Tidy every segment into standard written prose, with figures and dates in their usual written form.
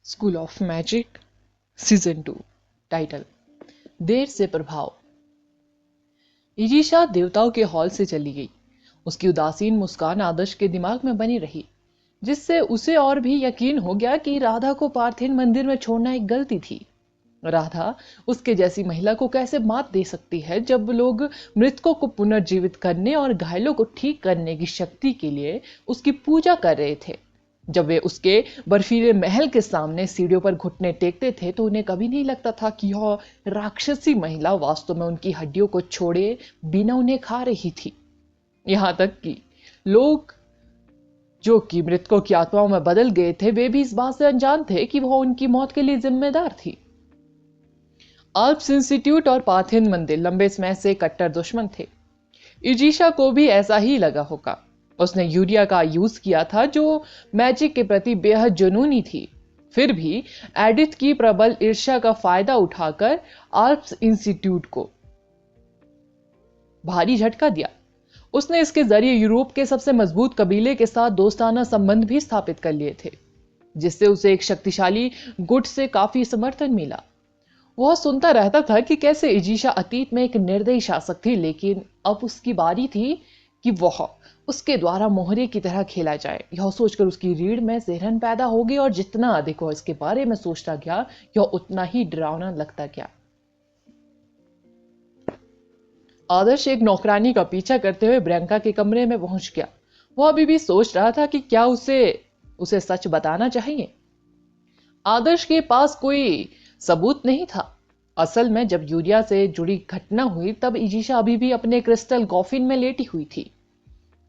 School of magic season 2। Title देर से प्रभाव। इजिशा देवताओं के हॉल से चली गई। उसकी उदासीन मुस्कान आदर्श के दिमाग में बनी रही, जिससे उसे और भी यकीन हो गया कि राधा को पार्थिन मंदिर में छोड़ना एक गलती थी। राधा उसके जैसी महिला को कैसे मात दे सकती है जब लोग मृतकों को पुनर्जीवित करने और घायलों को ठीक करने की शक्ति के लिए उसकी पूजा कर रहे थे। जब वे उसके बर्फीले महल के सामने सीढ़ियों पर घुटने टेकते थे तो उन्हें कभी नहीं लगता था कि यह राक्षसी महिला वास्तव में उनकी हड्डियों को छोड़े बिना उन्हें खा रही थी। यहां तक कि लोग जो कि मृतकों की आत्माओं में बदल गए थे, वे भी इस बात से अनजान थे कि वह उनकी मौत के लिए जिम्मेदार थी। अल्प्स इंस्टीट्यूट और पार्थिन मंदिर लंबे समय से कट्टर दुश्मन थे। इजिशा को भी ऐसा ही लगा होगा। उसने यूरिया का यूज किया था, जो मैजिक के प्रति बेहद जुनूनी थी। फिर भी एडिथ की प्रबल ईर्ष्या का फायदा उठाकर अल्प्स इंस्टीट्यूट को भारी झटका दिया। उसने इसके जरिए यूरोप के सबसे मजबूत कबीले के साथ दोस्ताना संबंध भी स्थापित कर लिए थे, जिससे उसे एक शक्तिशाली गुट से काफी समर्थन मिला। वह सुनता रहता था कि कैसे इजिशा अतीत में एक निर्दयी शासक थी, लेकिन अब उसकी बारी थी कि वह उसके द्वारा मोहरे की तरह खेला जाए। यह सोचकर उसकी रीढ़ में सिहरन पैदा हो गई और जितना अधिक वह इसके बारे में सोचता गया, यह उतना ही डरावना लगता गया। आदर्श एक नौकरानी का पीछा करते हुए ब्रैंका के कमरे में पहुंच गया। वह अभी भी सोच रहा था कि क्या उसे सच बताना चाहिए। आदर्श के पास कोई सबूत नहीं था। असल में जब यूरिया से जुड़ी घटना हुई तब इजिशा अभी भी अपने क्रिस्टल कॉफिन में लेटी हुई थी।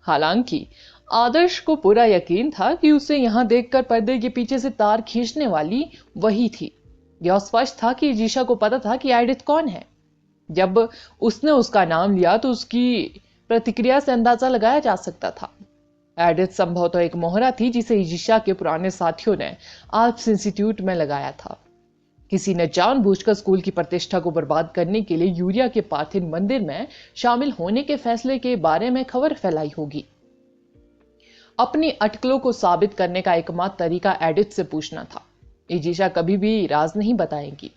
हालांकि आदर्श को पूरा यकीन था कि उसे यहां देखकर पर्दे के पीछे से तार खींचने वाली वही थी। यह स्पष्ट था कि इजिशा को पता था कि एडिथ कौन है। जब उसने उसका नाम लिया तो उसकी प्रतिक्रिया से अंदाजा लगाया जा सकता था। एडिथ संभवतः एक मोहरा थी जिसे इजिशा के पुराने साथियों ने आल्प्स इंस्टीट्यूट में लगाया था। किसी ने जानबूझकर स्कूल की प्रतिष्ठा को बर्बाद करने के लिए यूरिया के पार्थिन मंदिर में शामिल होने के फैसले के बारे में खबर फैलाई होगी। अपनी अटकलों को साबित करने का एकमात्र तरीका एडिथ से पूछना था। इजिशा कभी भी राज नहीं बताएंगी।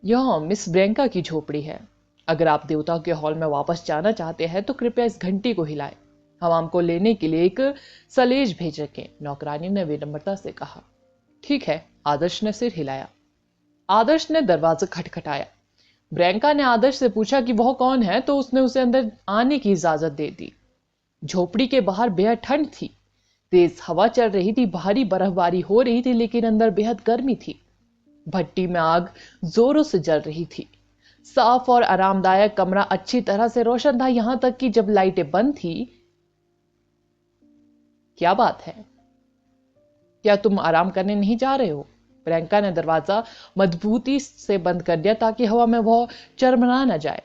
यह मिस ब्रैंका की झोपड़ी है। अगर आप देवताओं के हॉल में वापस जाना चाहते हैं तो कृपया इस घंटी को हिलाएं। हम आपको लेने के लिए एक सलेज भेज रखें, नौकरानी ने विनम्रता से कहा। ठीक है, आदर्श ने सिर हिलाया। आदर्श ने दरवाजा खटखटाया। ब्रैंका ने आदर्श से पूछा कि वह कौन है, तो उसने उसे अंदर आने की इजाजत दे दी। झोपड़ी के बाहर बेहद ठंड थी। तेज हवा चल रही थी, भारी बर्फबारी हो रही थी, लेकिन अंदर बेहद गर्मी थी। भट्टी में आग जोरों से जल रही थी। साफ और आरामदायक कमरा अच्छी तरह से रोशन था, यहां तक कि जब लाइटें बंद थी। क्या बात है, क्या तुम आराम करने नहीं जा रहे हो? ब्रैंका ने दरवाजा मजबूती से बंद कर दिया ताकि हवा में वह चरमरा न जाए।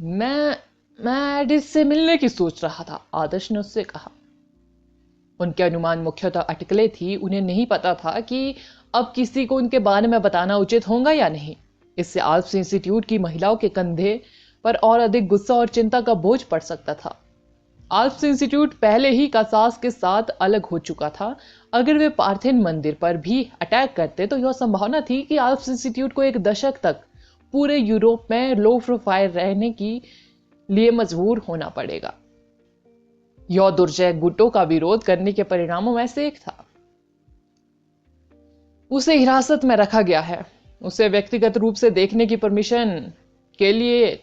मैं एडिथ से मिलने की सोच रहा था, आदर्श ने उससे कहा। उनके अनुमान मुख्यतः अटकले थी। उन्हें नहीं पता था कि अब किसी को उनके बारे में बताना उचित होगा या नहीं। इससे आल्प्स इंस्टीट्यूट की महिलाओं के कंधे पर और अधिक गुस्सा और चिंता का बोझ पड़ सकता था। आल्प्स इंस्टीट्यूट पहले ही कासास के साथ अलग हो चुका था। अगर वे पार्थिन मंदिर पर भी अटैक करते तो यह संभावना थी कि आल्प्स इंस्टीट्यूट को एक दशक तक पूरे यूरोप में लो प्रोफाइल रहने के लिए मजबूर होना पड़ेगा। यह दुर्जय गुटों का विरोध करने के परिणामों में से एक था। उसे हिरासत में रखा गया है। उसे व्यक्तिगत रूप से देखने की परमिशन के लिए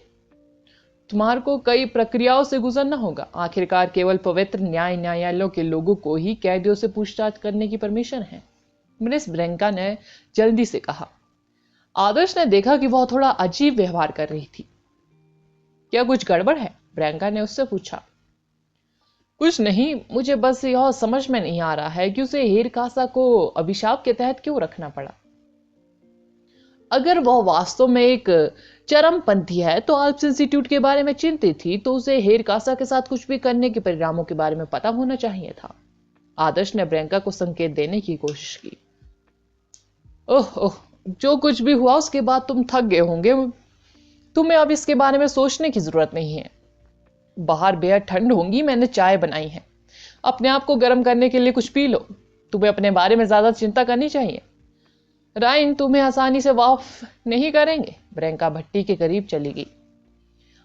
तुम्हारे को कई प्रक्रियाओं से गुजरना होगा। आखिरकार केवल पवित्र न्यायालयों के लोगों को ही कैदियों से पूछताछ करने की परमिशन है, मिस ब्रैंका ने जल्दी से कहा। आदर्श ने देखा कि वह थोड़ा अजीब व्यवहार कर रही थी। क्या कुछ गड़बड़ है? ब्रैंका ने उससे पूछा। कुछ नहीं, मुझे बस यह समझ में नहीं आ रहा है कि उसे हीरकासा को अभिशाप के तहत क्यों रखना पड़ा। अगर वह वास्तव में एक चरमपंथी है तो आल्प्स इंस्टीट्यूट के बारे में चिंतित थी, तो उसे हीरकासा के साथ कुछ भी करने के परिणामों के बारे में पता होना चाहिए था। आदर्श ने ब्रैंका को संकेत देने की कोशिश की। ओह ओह, जो कुछ भी हुआ उसके बाद तुम थक गए होंगे। तुम्हें अब इसके बारे में सोचने की जरूरत नहीं है। बाहर बेहद ठंड होगी, मैंने चाय बनाई है। अपने आप को गर्म करने के लिए कुछ पी लो। तुम्हें अपने बारे में ज्यादा चिंता करनी चाहिए। राइन तुम्हें आसानी से माफ नहीं करेंगे। प्रियंका भट्टी के करीब चली गई।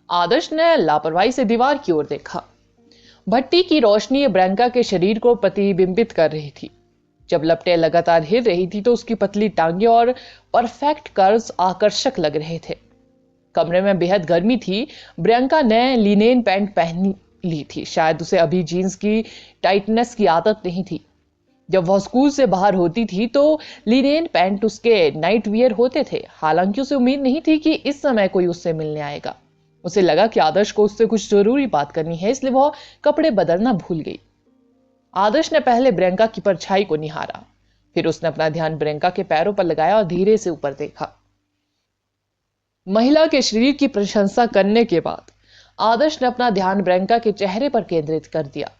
आदर्श ने लापरवाही से दीवार की ओर देखा। भट्टी की रोशनी प्रियंका के शरीर को प्रतिबिंबित कर रही थी। जब लपटें लगातार हिल रही थी तो उसकी पतली टांगे और परफेक्ट कर्व्स आकर्षक लग रहे थे। कमरे में बेहद गर्मी थी। प्रियंका ने लिनेन पैंट पहन ली थी। शायद उसे अभी जीन्स की टाइटनेस की आदत नहीं थी। जब वह स्कूल से बाहर होती थी तो लिनेन पैंट उसके नाइट वियर होते थे। हालांकि उसे उम्मीद नहीं थी कि इस समय कोई उससे मिलने आएगा। उसे लगा कि आदर्श को उससे कुछ जरूरी बात करनी है, इसलिए वह कपड़े बदलना भूल गई। आदर्श ने पहले प्रियंका की परछाई को निहारा, फिर उसने अपना ध्यान प्रियंका के पैरों पर लगाया और धीरे से ऊपर देखा। महिला के शरीर की प्रशंसा करने के बाद आदर्श ने अपना ध्यान प्रियंका के चेहरे पर केंद्रित कर दिया।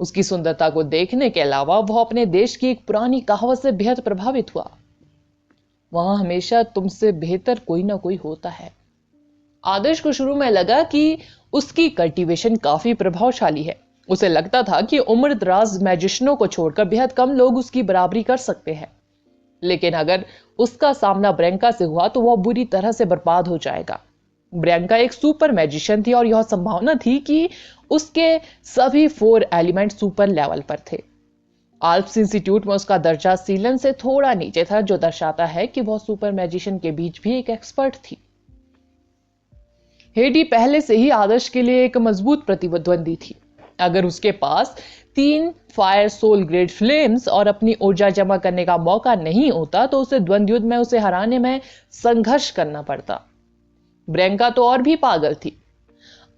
उसकी सुंदरता को देखने के अलावा वह अपने देश की एक पुरानी कहावत से बेहद प्रभावित हुआ, वहां हमेशा तुमसे बेहतर कोई ना कोई होता है। आदर्श को शुरू में लगा कि उसकी कल्टीवेशन काफी प्रभावशाली है। उसे लगता था कि उम्रदराज मैजिशियनों को छोड़कर बेहद कम लोग उसकी बराबरी कर सकते हैं, लेकिन अगर उसका सामना प्रियंका से हुआ तो वह बुरी तरह से बर्बाद हो जाएगा। प्रियंका एक सुपर मैजिशियन थी और यह संभावना थी कि उसके सभी 4 एलिमेंट सुपर लेवल पर थे। आल्प्स इंस्टीट्यूट में उसका दर्जा सीलन से थोड़ा नीचे था, जो दर्शाता है कि वह सुपर मैजिशियन के बीच भी एक एक्सपर्ट थी। हेडी पहले से ही आदर्श के लिए एक मजबूत प्रतिद्वंदी थी। अगर उसके पास 3 फायर सोल ग्रेड फ्लेम्स और अपनी ऊर्जा जमा करने का मौका नहीं होता तो उसे द्वंद्व युद्ध में उसे हराने में संघर्ष करना पड़ता। प्रियंका तो और भी पागल थी।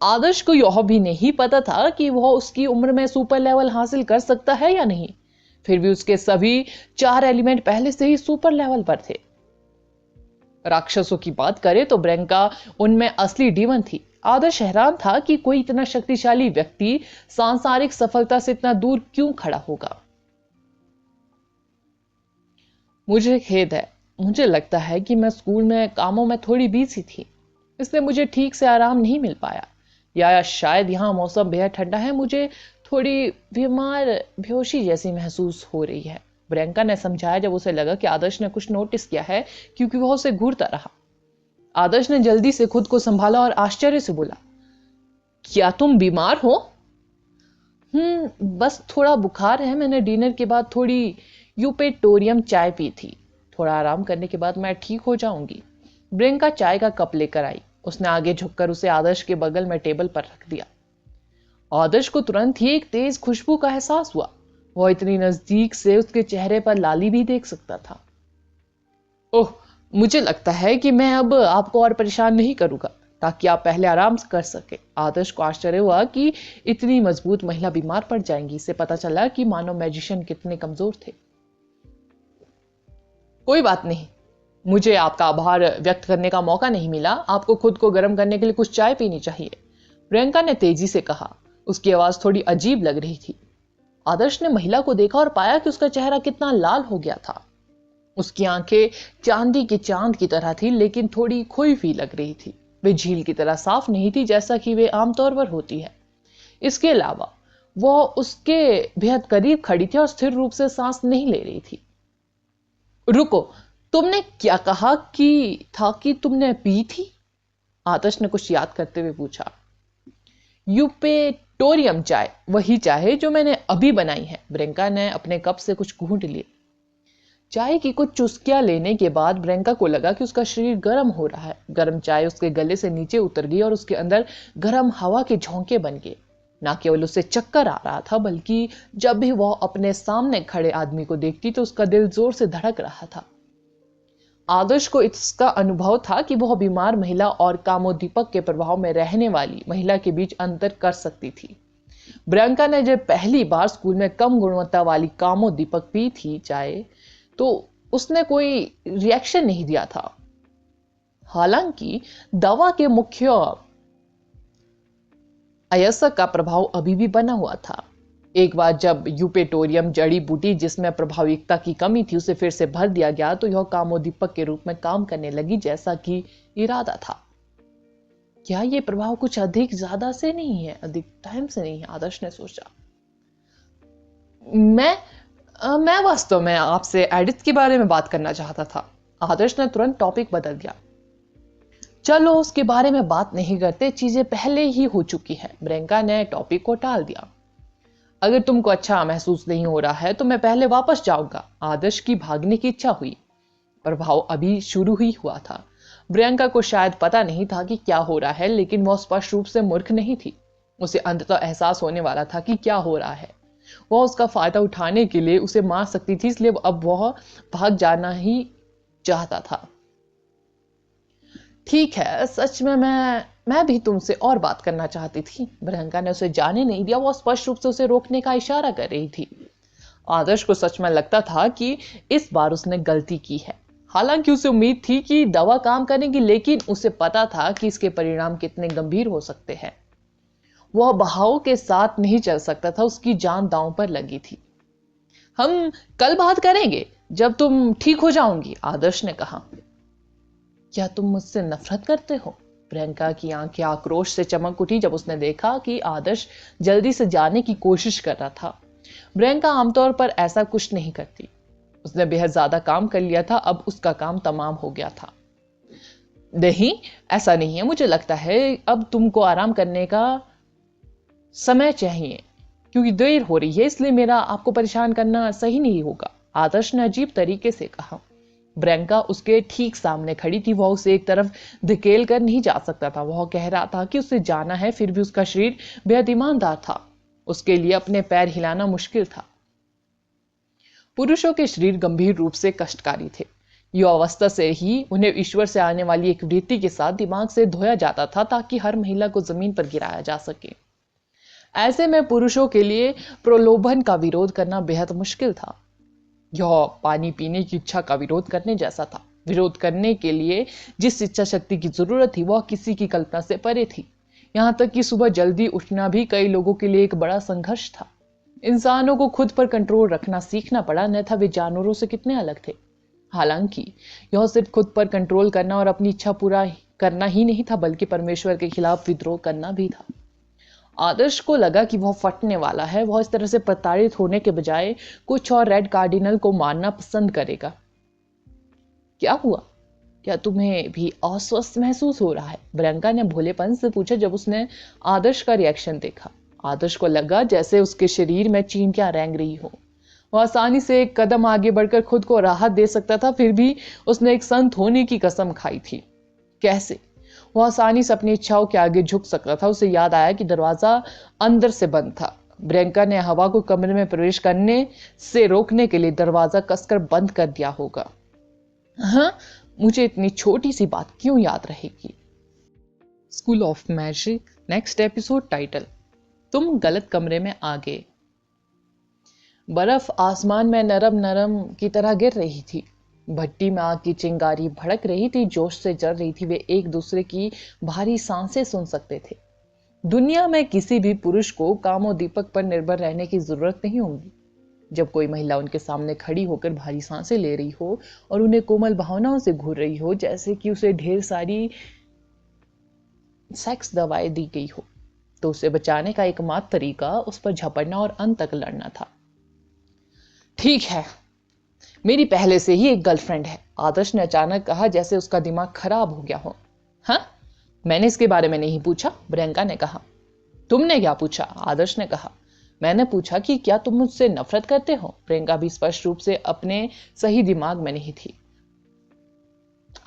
आदर्श को यह भी नहीं पता था कि वह उसकी उम्र में सुपर लेवल हासिल कर सकता है या नहीं। फिर भी उसके सभी 4 एलिमेंट पहले से ही सुपर लेवल पर थे। राक्षसों की बात करें तो प्रियंका उनमें असली डीमन थी। आदर्श हैरान था कि कोई इतना शक्तिशाली व्यक्ति सांसारिक सफलता से इतना दूर क्यों खड़ा होगा। मुझे खेद है, मुझे लगता है कि मैं स्कूल में कामों में थोड़ी बिजी थी, इसलिए मुझे ठीक से आराम नहीं मिल पाया। या शायद यहाँ मौसम बेहद ठंडा है, मुझे थोड़ी बीमार बेहोशी जैसी महसूस हो रही है। प्रियंका ने समझाया जब उसे लगा कि आदर्श ने कुछ नोटिस किया है, क्योंकि वह उसे घूरता रहा। आदर्श ने जल्दी से खुद को संभाला और आश्चर्य से बोला, क्या तुम बीमार हो? बस थोड़ा बुखार है। मैंने डिनर के बाद थोड़ी यूपेटोरियम चाय पी थी। थोड़ा आराम करने के बाद मैं ठीक हो जाऊंगी। प्रियंका चाय का कप लेकर आई। उसने आगे झुककर उसे आदर्श के बगल में टेबल पर रख दिया। आदर्श को तुरंत ही एक तेज खुशबू का एहसास हुआ। वह इतनी नजदीक से उसके चेहरे पर लाली भी देख सकता था। ओह, मुझे लगता है कि मैं अब आपको और परेशान नहीं करूंगा, ताकि आप पहले आराम कर सके। आदर्श को आश्चर्य हुआ कि इतनी मजबूत महिला बीमार पड़ जाएंगी। इससे पता चला कि मानव मैजिशियन कितने कमजोर थे। कोई बात नहीं, मुझे आपका आभार व्यक्त करने का मौका नहीं मिला। आपको खुद को गर्म करने के लिए कुछ चाय पीनी चाहिए, प्रियंका ने तेजी से कहा। उसकी आवाज थोड़ी अजीब लग रही थी। आदर्श ने महिला को देखा और पाया कि उसका चेहरा कितना लाल हो गया था। उसकी आंखें चांदी के चांद की तरह थी, लेकिन थोड़ी खोई हुई लग रही थी। वे झील की तरह साफ नहीं थी जैसा कि वे आमतौर पर होती है। इसके अलावा वह उसके बेहद करीब खड़ी थी और स्थिर रूप से सांस नहीं ले रही थी। रुको, तुमने क्या कहा कि तुमने पी थी? आदर्श ने कुछ याद करते हुए पूछा। यूपेटोरियम चाय, वही चाय जो मैंने अभी बनाई है। प्रियंका ने अपने कप से कुछ घूंट लिए। चाय की कुछ चुस्कियां लेने के बाद प्रियंका को लगा कि उसका शरीर गर्म हो रहा है। गर्म चाय उसके गले से नीचे उतर गई और उसके अंदर गर्म हवा के झोंके बन गए। न केवल उसे चक्कर आ रहा था, बल्कि जब भी वह अपने सामने खड़े आदमी को देखती तो उसका दिल जोर से धड़क रहा था। आदर्श को इसका अनुभव था कि वह बीमार महिला और कामोद्दीपक के प्रभाव में रहने वाली महिला के बीच अंतर कर सकती थी। प्रियंका ने जब पहली बार स्कूल में कम गुणवत्ता वाली कामोद्दीपक पी थी चाय, तो उसने कोई रिएक्शन नहीं दिया था। हालांकि दवा के मुख्य अयस्क का प्रभाव अभी भी बना हुआ था। एक बार जब यूपेटोरियम जड़ी बूटी जिसमें प्रभाविकता की कमी थी उसे फिर से भर दिया गया तो यह कामोद्दीपक के रूप में काम करने लगी जैसा कि इरादा था। क्या यह प्रभाव कुछ अधिक ज्यादा से नहीं है, अधिक टाइम से नहीं है? आदर्श ने सोचा। मैं मैं वास्तव में आपसे एडिथ के बारे में बात करना चाहता था। आदर्श ने तुरंत टॉपिक बदल दिया। चलो उसके बारे में बात नहीं करते, चीजें पहले ही हो चुकी है। प्रियंका ने टॉपिक को टाल दिया। अगर तुमको अच्छा महसूस नहीं हो रहा है तो मैं पहले वापस जाऊंगा। आदर्श की भागने की इच्छा हुई। प्रभाव अभी शुरू ही हुआ था। प्रियंका को शायद पता नहीं था कि क्या हो रहा है, लेकिन वह स्पष्ट रूप से मूर्ख नहीं थी। उसे अंततः एहसास होने वाला था कि क्या हो रहा है। वह उसका फायदा उठाने के लिए उसे मार सकती थी, इसलिए अब वह भाग जाना ही चाहता था। ठीक है, सच में मैं भी तुमसे और बात करना चाहती थी। प्रियंका ने उसे जाने नहीं दिया। वह स्पष्ट रूप से उसे रोकने का इशारा कर रही थी। आदर्श को सच में लगता था कि इस बार उसने गलती की है। हालांकि उसे उम्मीद थी कि दवा काम करेगी, लेकिन उसे पता था कि इसके परिणाम कितने गंभीर हो सकते हैं। वह बहाव के साथ नहीं चल सकता था। उसकी जान दांव पर लगी थी। हम कल बात करेंगे जब तुम ठीक हो जाओगी, आदर्श ने कहा। क्या तुम मुझसे नफरत करते हो? प्रियंका की आंखें आक्रोश से चमक उठी जब उसने देखा कि आदर्श जल्दी से जाने की कोशिश कर रहा था। प्रियंका आमतौर पर ऐसा कुछ नहीं करती। उसने बेहद ज्यादा काम कर लिया था, अब उसका काम तमाम हो गया था। नहीं, ऐसा नहीं है। मुझे लगता है अब तुमको आराम करने का समय चाहिए, क्योंकि देर हो रही है, इसलिए मेरा आपको परेशान करना सही नहीं होगा, आदर्श ने अजीब तरीके से कहा। प्रियंका उसके ठीक सामने खड़ी थी। वह उसे एक तरफ धकेल कर नहीं जा सकता था। वह कह रहा था कि उसे जाना है, फिर भी उसका शरीर बेहद ईमानदार था। उसके लिए अपने पैर हिलाना मुश्किल था। पुरुषों के शरीर गंभीर रूप से कष्टकारी थे। युवावस्था से ही उन्हें ईश्वर से आने वाली एक वृत्ति के साथ दिमाग से धोया जाता था, ताकि हर महिला को जमीन पर गिराया जा सके। ऐसे में पुरुषों के लिए प्रलोभन का विरोध करना बेहद मुश्किल था। यह पानी पीने की इच्छा का विरोध करने जैसा था। विरोध करने के लिए जिस इच्छा शक्ति की जरूरत थी, वह किसी की कल्पना से परे थी। यहां तक कि सुबह जल्दी उठना भी कई लोगों के लिए एक बड़ा संघर्ष था। इंसानों को खुद पर कंट्रोल रखना सीखना पड़ा, अन्यथा वे जानवरों से कितने अलग थे। हालांकि यह सिर्फ खुद पर कंट्रोल करना और अपनी इच्छा पूरा करना ही नहीं था, बल्कि परमेश्वर के खिलाफ विद्रोह करना भी था। आदर्श को लगा कि वह फटने वाला है। वह इस तरह से प्रताड़ित होने के बजाय कुछ और रेड कार्डिनल को मारना पसंद करेगा। क्या हुआ? क्या तुम्हें भी अस्वस्थ महसूस हो रहा है? प्रियंका ने भोलेपन से पूछा जब उसने आदर्श का रिएक्शन देखा। आदर्श को लगा जैसे उसके शरीर में चींटियां रेंग रही हो। वह आसानी से एक कदम आगे बढ़कर खुद को राहत दे सकता था, फिर भी उसने एक संत होने की कसम खाई थी। कैसे? वह आसानी से अपनी इच्छाओं के आगे झुक सकता था। उसे याद आया कि दरवाजा अंदर से बंद था। प्रियंका ने हवा को कमरे में प्रवेश करने से रोकने के लिए दरवाजा कसकर बंद कर दिया होगा। हाँ, मुझे इतनी छोटी सी बात क्यों याद रहेगी? School of magic next episode title, तुम गलत कमरे में आ गए। बर्फ आसमान में नरम नरम की तरह गिर रही थी। भट्टी में आग की चिंगारी भड़क रही थी, जोश से जल रही थी। वे एक दूसरे की भारी सांसें सुन सकते थे। दुनिया में किसी भी पुरुष को कामोदीपक पर निर्भर रहने की जरूरत नहीं होगी। जब कोई महिला उनके सामने खड़ी होकर भारी सांसें ले रही हो और उन्हें कोमल भावनाओं से घूर रही हो, जैसे कि उसे ढेर सारी सेक्स दवाएं दी गई हो, तो उसे बचाने का एकमात्र तरीका उस पर झपटना और अंत तक लड़ना था। ठीक है, मेरी पहले से ही एक गर्लफ्रेंड है, आदर्श ने अचानक कहा, जैसे उसका दिमाग खराब हो गया हो। हाँ, मैंने इसके बारे में नहीं पूछा, प्रियंका ने कहा। तुमने क्या पूछा? आदर्श ने कहा। मैंने पूछा कि क्या तुम मुझसे नफरत करते हो? प्रियंका भी स्पष्ट रूप से अपने सही दिमाग में नहीं थी।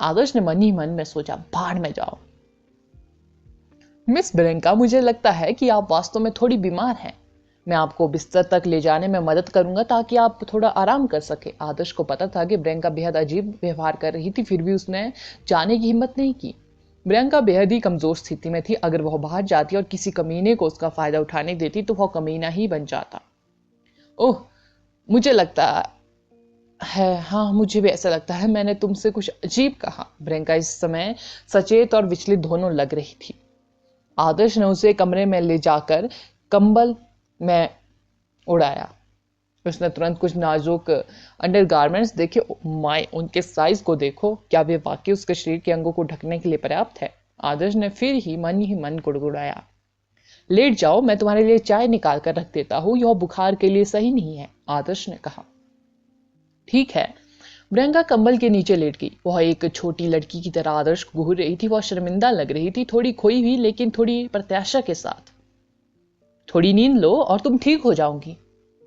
आदर्श ने मन ही मन में सोचा, भाड़ में जाओ। मिस प्रियंका, मुझे लगता है कि आप वास्तव में थोड़ी बीमार हैं। मैं आपको बिस्तर तक ले जाने में मदद करूंगा ताकि आप थोड़ा आराम कर सके। आदर्श को पता था कि प्रियंका बेहद अजीब व्यवहार कर रही थी, फिर भी उसने जाने की हिम्मत नहीं की। प्रियंका बेहद ही कमजोर स्थिति में थी। अगर वह बाहर जाती और किसी कमीने को उसका फायदा उठाने देती तो वह कमीना ही बन जाता। ओह, मुझे लगता है, हाँ मुझे भी ऐसा लगता है, मैंने तुमसे कुछ अजीब कहा। प्रियंका इस समय सचेत और विचलित दोनों लग रही थी। आदर्श ने उसे कमरे में ले जाकर कंबल में उड़ाया। उसने तुरंत कुछ नाजुक अंडरगारमेंट्स देखे। माय, उनके साइज को देखो, क्या वे वाकई उसके शरीर के अंगों को ढकने के लिए पर्याप्त है? आदर्श ने फिर ही मन गुड़गुड़ाया। लेट जाओ, मैं तुम्हारे लिए चाय निकाल कर रख देता हूँ, यह बुखार के लिए सही नहीं है, आदर्श ने कहा। ठीक है। प्रियंका कंबल के नीचे लेट गई। वह एक छोटी लड़की की तरह आदर्श को घूर रही थी। वह शर्मिंदा लग रही थी, थोड़ी खोई हुई, लेकिन थोड़ी प्रत्याशा के साथ। थोड़ी नींद लो और तुम ठीक हो जाओगी।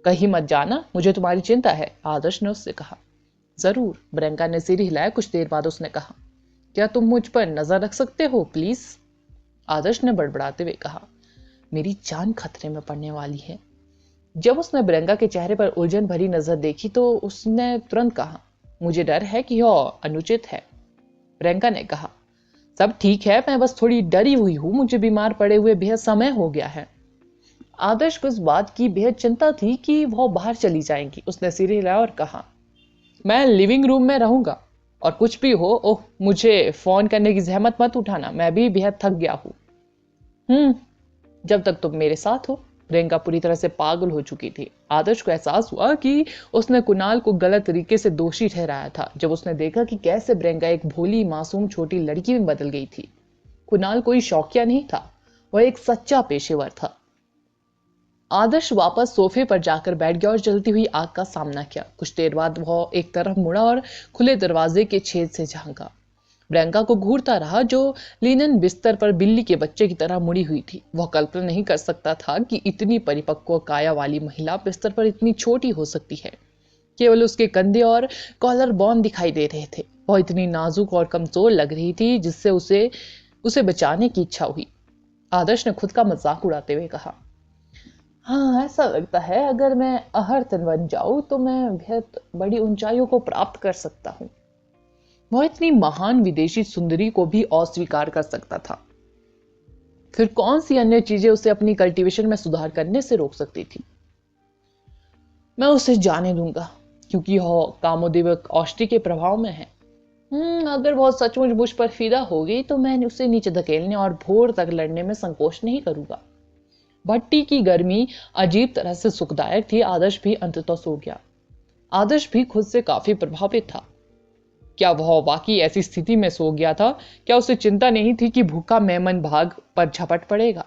कहीं मत जाना, मुझे तुम्हारी चिंता है, आदर्श ने उससे कहा। जरूर, प्रियंका ने सिर हिलाया। कुछ देर बाद उसने कहा, क्या तुम मुझ पर नजर रख सकते हो प्लीज? आदर्श ने बड़बड़ाते हुए कहा, मेरी जान खतरे में पड़ने वाली है। जब उसने प्रियंका के चेहरे पर उलझन भरी नजर देखी तो उसने तुरंत कहा, मुझे डर है कि यह अनुचित है। प्रियंका ने कहा, सब ठीक है, मैं बस थोड़ी डरी हुई हूं। मुझे बीमार पड़े हुए बेहद समय हो गया है। आदर्श को इस बात की बेहद चिंता थी कि वह बाहर चली जाएंगी। उसने सिर हिलाया और कहा, मैं लिविंग रूम में रहूंगा और कुछ भी हो, ओह, मुझे फोन करने की जहमत मत उठाना, मैं भी बेहद थक गया हूं। जब तक तुम मेरे साथ हो। प्रियंका पूरी तरह से पागल हो चुकी थी। आदर्श को एहसास हुआ कि उसने कुणाल को गलत तरीके से दोषी ठहराया था। जब उसने देखा कि कैसे प्रियंका एक भोली मासूम छोटी लड़की में बदल गई थी। कुणाल कोई शौकिया नहीं था, वह एक सच्चा पेशेवर था। आदर्श वापस सोफे पर जाकर बैठ गया और जलती हुई आग का सामना किया। कुछ देर बाद वह एक तरफ मुड़ा और खुले दरवाजे के छेद से झांका। प्रियंका को घूरता रहा, जो लिनन बिस्तर पर बिल्ली के बच्चे की तरह मुड़ी हुई थी। वह कल्पना नहीं कर सकता था कि इतनी परिपक्व काया वाली महिला बिस्तर पर इतनी छोटी हो सकती है। केवल उसके कंधे और कॉलर बोन दिखाई दे रहे थे। वह इतनी नाजुक और कमजोर लग रही थी जिससे उसे उसे बचाने की इच्छा हुई। आदर्श ने खुद का मजाक उड़ाते हुए कहा, हाँ, ऐसा लगता है अगर मैं अहर्तन बन जाऊं तो मैं बेहद बड़ी ऊंचाइयों को प्राप्त कर सकता हूं। वह इतनी महान विदेशी सुंदरी को भी अस्वीकार कर सकता था। फिर कौन सी अन्य चीजें उसे अपनी कल्टीवेशन में सुधार करने से रोक सकती थी? मैं उसे जाने दूंगा, क्योंकि वह कामोदेव औषधि के प्रभाव में है। अगर वह सचमुच मुझ पर फिदा हो गई तो मैं उसे नीचे धकेलने और भोर तक लड़ने में संकोच नहीं करूंगा। भट्टी की गर्मी अजीब तरह से सुखदायक थी। आदर्श भी अंततः सो गया। आदर्श भी खुद से काफी प्रभावित था। क्या वह वाकई ऐसी स्थिति में सो गया था? क्या उसे चिंता नहीं थी कि भूखा मेमन भाग पर झपट पड़ेगा?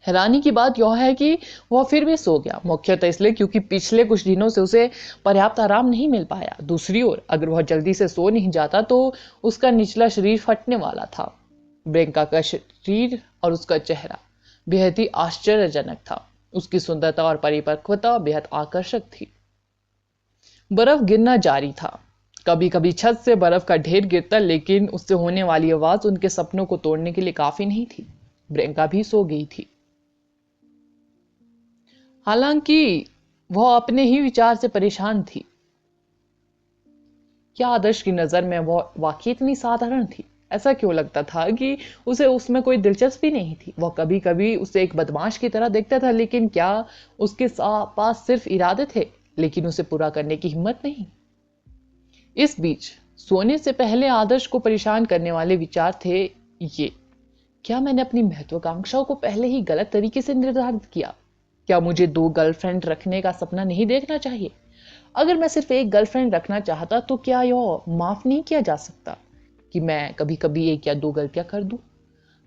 हैरानी की बात यह है कि वह फिर भी सो गया, मुख्यतः इसलिए क्योंकि पिछले कुछ दिनों से उसे पर्याप्त आराम नहीं मिल पाया। दूसरी ओर अगर वह जल्दी से सो नहीं जाता तो उसका निचला शरीर फटने वाला था। प्रियंका का शरीर और उसका चेहरा बेहद ही आश्चर्यजनक था। उसकी सुंदरता और परिपक्वता बेहद आकर्षक थी। बर्फ गिरना जारी था। कभी कभी छत से बर्फ का ढेर गिरता, लेकिन उससे होने वाली आवाज उनके सपनों को तोड़ने के लिए काफी नहीं थी। प्रियंका भी सो गई थी। हालांकि वह अपने ही विचार से परेशान थी। क्या आदर्श की नजर में वह वाकई इतनी साधारण थी? ऐसा क्यों लगता था कि उसे उसमें कोई दिलचस्पी नहीं थी? वह कभी कभी उसे एक बदमाश की तरह देखता था, लेकिन क्या उसके पास सिर्फ इरादे थे, लेकिन उसे पूरा करने की हिम्मत नहीं? इस बीच सोने से पहले आदर्श को परेशान करने वाले विचार थे ये, क्या मैंने अपनी महत्वाकांक्षाओं को पहले ही गलत तरीके से निर्धारित किया? क्या मुझे 2 गर्लफ्रेंड रखने का सपना नहीं देखना चाहिए? अगर मैं सिर्फ एक गर्लफ्रेंड रखना चाहता तो क्या यह माफ नहीं किया जा सकता कि मैं कभी कभी 1 या 2 गलतियां कर दूं?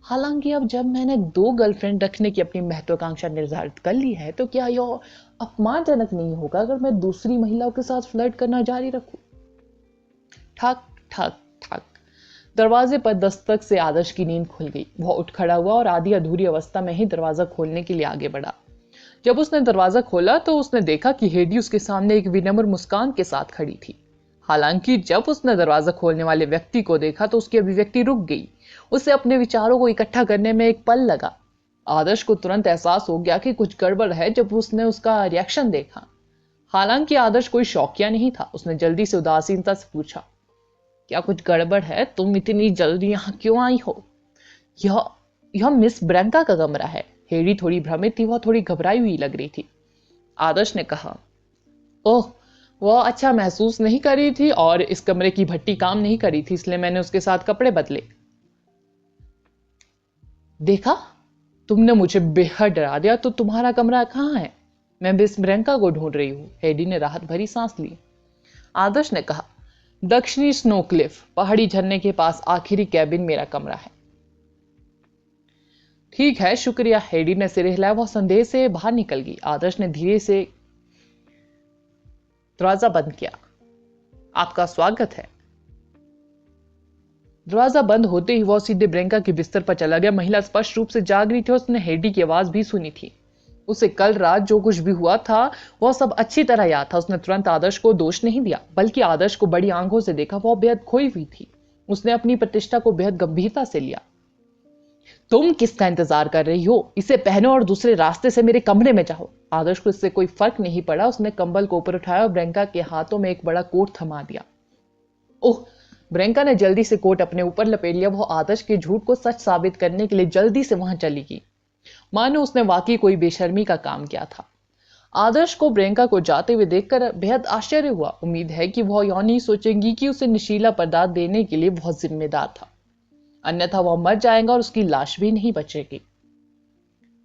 हालांकि अब जब मैंने 2 गर्लफ्रेंड रखने की अपनी महत्वाकांक्षा निर्धारित कर ली है तो क्या यह अपमानजनक नहीं होगा अगर मैं दूसरी महिलाओं के साथ फ्लर्ट करना जारी रखूं? ठक ठक ठक। दरवाजे पर दस्तक से आदर्श की नींद खुल गई। वह उठ खड़ा हुआ और आधी अधूरी अवस्था में ही दरवाजा खोलने के लिए आगे बढ़ा। जब उसने दरवाजा खोला तो उसने देखा कि हेडी उसके सामने एक विनम्र मुस्कान के साथ खड़ी थी। हालांकि जब उसने दरवाजा खोलने वाले व्यक्ति को देखा तो उसकी अभिव्यक्ति रुक गई। उसे अपने विचारों को इकट्ठा करने में एक पल लगा। आदर्श को तुरंत एहसास हो गया कि कुछ गड़बड़ है जब उसने उसका रिएक्शन देखा। हालांकि आदर्श कोई शौकिया नहीं था। उसने जल्दी से उदासीनता से पूछा, क्या कुछ गड़बड़ है? तुम इतनी जल्दी यहाँ क्यों आई हो? यह यह मिस ब्रैंका का कमरा है। हेडी थोड़ी भ्रमित थी, वह थोड़ी घबराई हुई लग रही थी। आदर्श ने कहा, ओह, वह अच्छा महसूस नहीं कर रही थी और इस कमरे की भट्टी काम नहीं करी थी, इसलिए मैंने उसके साथ कपड़े बदले। देखा, तुमने मुझे बेहद डरा दिया। तो तुम्हारा कमरा कहाँ है? मैं मिस ब्रैंका को ढूंढ रही हूँ। हेडी ने राहत भरी सांस ली। आदर्श ने कहा, दक्षिणी स्नो क्लिफ पहाड़ी झरने के पास आखिरी कैबिन मेरा कमरा है। ठीक है, शुक्रिया। हेडी ने सिर हिलाया। वह संदेह से बाहर निकल गई। आदर्श ने धीरे से दरवाजा बंद किया। आपका स्वागत है। दरवाजा बंद होते ही वह सीधे ब्रेंका के बिस्तर पर चला गया। महिला स्पष्ट रूप से जाग रही थी और उसने हेडी की आवाज भी सुनी थी। उसे कल रात जो कुछ भी हुआ था वह सब अच्छी तरह याद था। उसने तुरंत आदर्श को दोष नहीं दिया, बल्कि आदर्श को बड़ी आंखों से देखा। वह बेहद खोई हुई थी। उसने अपनी प्रतिष्ठा को बेहद गंभीरता से लिया। तुम किसका इंतजार कर रही हो? इसे पहनो और दूसरे रास्ते से मेरे कमरे में जाओ। आदर्श को इससे कोई फर्क नहीं पड़ा। उसने कंबल को ऊपर उठाया और ब्रेंका के हाथों में एक बड़ा कोट थमा दिया। ओह! ब्रेंका ने जल्दी से कोट अपने ऊपर लपेट लिया। वह आदर्श के झूठ को सच साबित करने के लिए जल्दी से वहां चली गई, मानो उसने वाकई कोई बेशर्मी का काम किया था। आदर्श को ब्रेंका को जाते हुए देखकर बेहद आश्चर्य हुआ। उम्मीद है कि वह यह नहीं सोचेंगी कि उसे नशीला पदार्थ देने के लिए बहुत जिम्मेदार था, अन्यथा वह मर जाएगा और उसकी लाश भी नहीं बचेगी।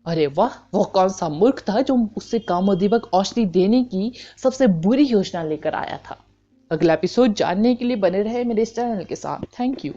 अरे वाह, वह कौन सा मूर्ख था जो उससे कामोद्दीपक औषधि देने की सबसे बुरी योजना लेकर आया था। अगला एपिसोड जानने के लिए बने रहे मेरे इस चैनल के साथ। Thank you.